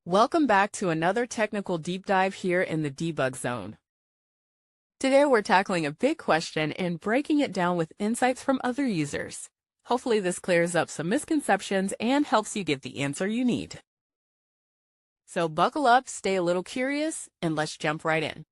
Welcome back to another technical deep dive here in the debug zone. Today we're tackling a big question and breaking it down with insights from other users. Hopefully this clears up some misconceptions and helps you get the answer you need. So buckle up, stay a little curious, and let's jump right in.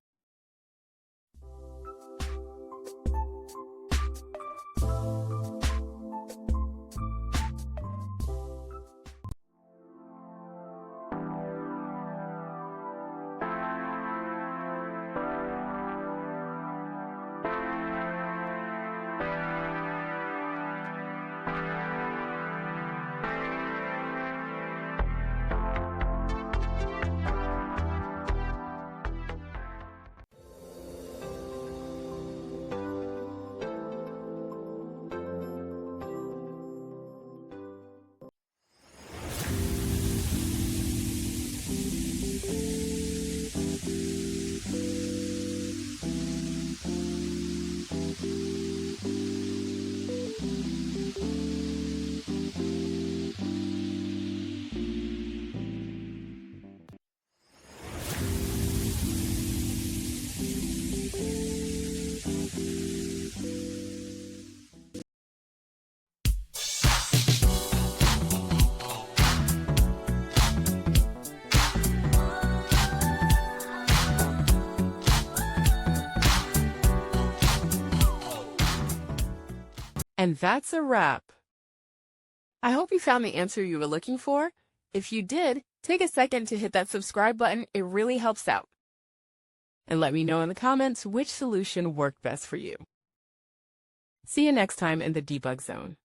And that's a wrap. I hope you found the answer you were looking for. If you did, take a second to hit that subscribe button. It really helps out. And let me know in the comments which solution worked best for you. See you next time in the debug zone.